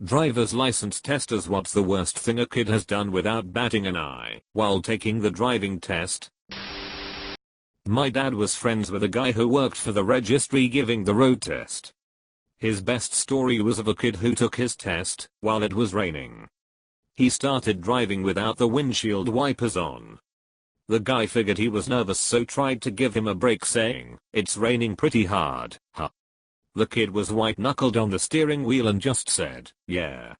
Driver's license testers, what's the worst thing a kid has done without batting an eye while taking the driving test? My dad was friends with a guy who worked for the registry giving the road test. His best story was of a kid who took his test while it was raining. He started driving without the windshield wipers on. The guy figured he was nervous, so tried to give him a break saying, "It's raining pretty hard, huh?" The kid was white-knuckled on the steering wheel and just said, "Yeah."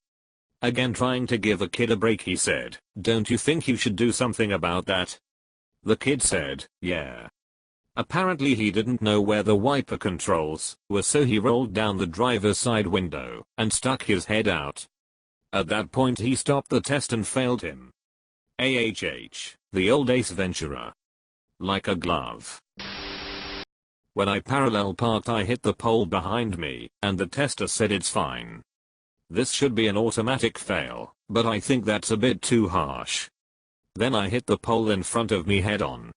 Again trying to give a kid a break, he said, "Don't you think you should do something about that?" The kid said, "Yeah." Apparently he didn't know where the wiper controls were, so he rolled down the driver's side window and stuck his head out. At that point he stopped the test and failed him. The old Ace Ventura. Like a glove. When I parallel parked, I hit the pole behind me, and the tester said it's fine. This should be an automatic fail, but I think that's a bit too harsh. Then I hit the pole in front of me head on.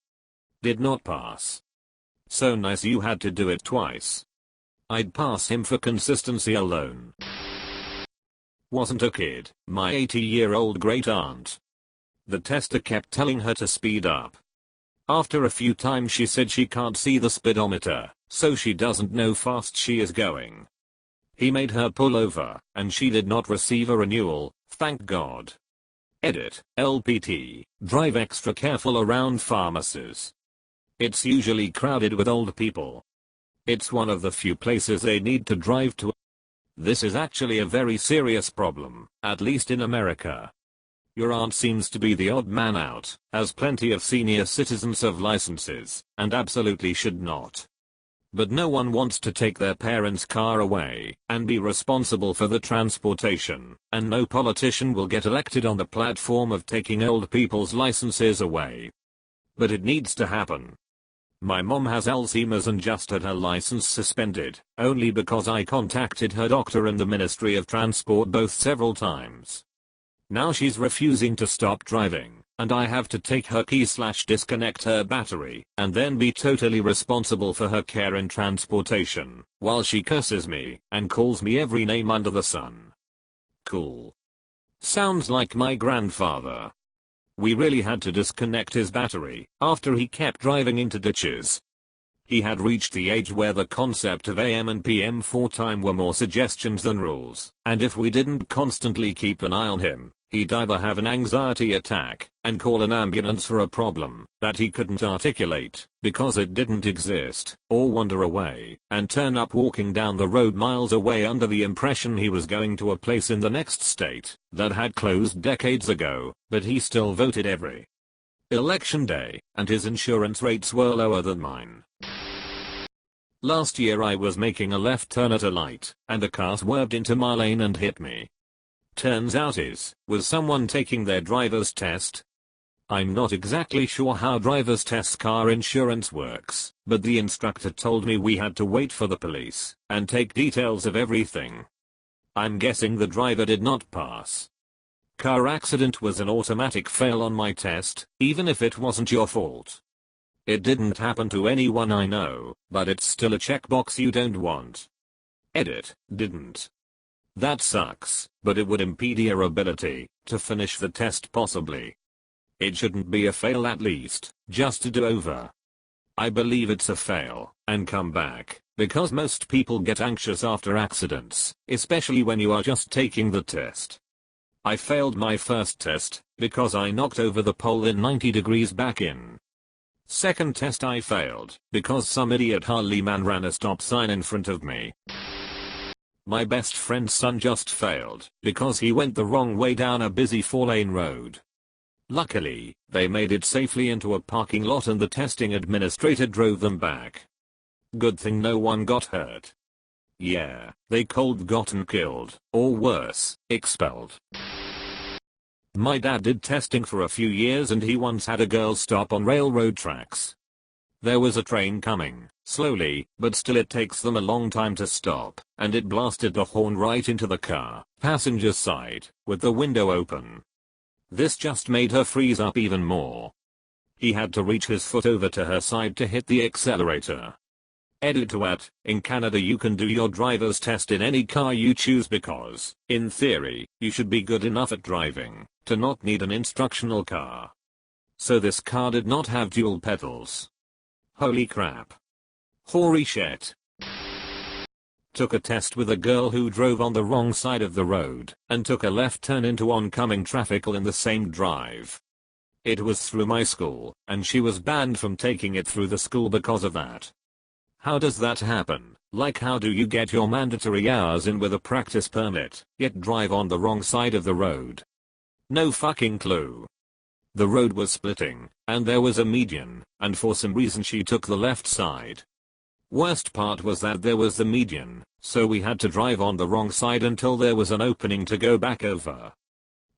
Did not pass. So nice you had to do it twice. I'd pass him for consistency alone. Wasn't a kid, my 80-year-old great aunt. The tester kept telling her to speed up. After a few times she said she can't see the speedometer, so she doesn't know fast she is going. He made her pull over, and she did not receive a renewal, thank God. Edit, LPT, drive extra careful around pharmacies. It's usually crowded with old people. It's one of the few places they need to drive to. This is actually a very serious problem, at least in America. Your aunt seems to be the odd man out, as plenty of senior citizens have licenses, and absolutely should not. But no one wants to take their parents' car away and be responsible for the transportation, and no politician will get elected on the platform of taking old people's licenses away. But it needs to happen. My mom has Alzheimer's and just had her license suspended, only because I contacted her doctor and the Ministry of Transport both several times. Now she's refusing to stop driving, and I have to take her key/disconnect her battery, and then be totally responsible for her care and transportation, while she curses me and calls me every name under the sun. Cool. Sounds like my grandfather. We really had to disconnect his battery after he kept driving into ditches. He had reached the age where the concept of AM and PM for time were more suggestions than rules, and if we didn't constantly keep an eye on him, he'd either have an anxiety attack and call an ambulance for a problem that he couldn't articulate because it didn't exist, or wander away and turn up walking down the road miles away under the impression he was going to a place in the next state that had closed decades ago, but he still voted every election day, and his insurance rates were lower than mine. Last year I was making a left turn at a light, and a car swerved into my lane and hit me. Turns out was someone taking their driver's test. I'm not exactly sure how driver's test car insurance works, but the instructor told me we had to wait for the police and take details of everything. I'm guessing the driver did not pass. Car accident was an automatic fail on my test, even if it wasn't your fault. It didn't happen to anyone I know, but it's still a checkbox you don't want. Edit, didn't. That sucks, but it would impede your ability to finish the test possibly. It shouldn't be a fail, at least, just to do over. I believe it's a fail and come back, because most people get anxious after accidents, especially when you are just taking the test. I failed my first test because I knocked over the pole in 90 degrees back in. Second test I failed because some idiot Harley man ran a stop sign in front of me. My best friend's son just failed because he went the wrong way down a busy 4-lane road. Luckily, they made it safely into a parking lot and the testing administrator drove them back. Good thing no one got hurt. Yeah, they cold gotten killed, or worse, expelled. My dad did testing for a few years and he once had a girl stop on railroad tracks. There was a train coming, slowly, but still it takes them a long time to stop, and it blasted the horn right into the car, passenger side, with the window open. This just made her freeze up even more. He had to reach his foot over to her side to hit the accelerator. Edit to at, in Canada you can do your driver's test in any car you choose because, in theory, you should be good enough at driving to not need an instructional car. So this car did not have dual pedals. Holy crap. Holy shit. Took a test with a girl who drove on the wrong side of the road and took a left turn into oncoming traffic all in the same drive. It was through my school, and she was banned from taking it through the school because of that. How does that happen? Like, how do you get your mandatory hours in with a practice permit, yet drive on the wrong side of the road? No fucking clue. The road was splitting, and there was a median, and for some reason she took the left side. Worst part was that there was the median, so we had to drive on the wrong side until there was an opening to go back over.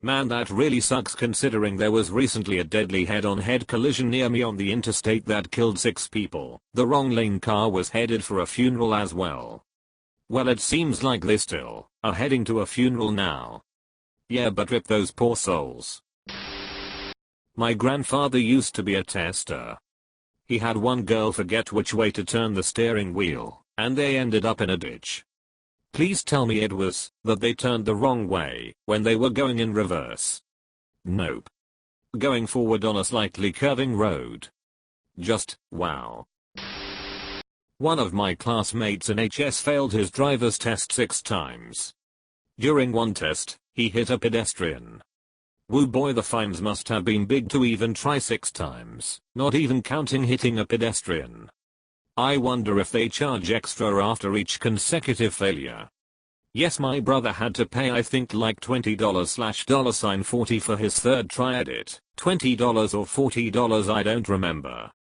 Man, that really sucks considering there was recently a deadly head-on-head collision near me on the interstate that killed 6 people. The wrong lane car was headed for a funeral as well. Well, it seems like they still are heading to a funeral now. Yeah, but rip those poor souls. My grandfather used to be a tester. He had one girl forget which way to turn the steering wheel, and they ended up in a ditch. Please tell me it was that they turned the wrong way when they were going in reverse. Nope. Going forward on a slightly curving road. Just, wow. One of my classmates in HS failed his driver's test 6 times. During one test, he hit a pedestrian. Woo boy, the fines must have been big to even try 6 times, not even counting hitting a pedestrian. I wonder if they charge extra after each consecutive failure. Yes, my brother had to pay I think like $20/$40 for his third try at it. $20 or $40, I don't remember.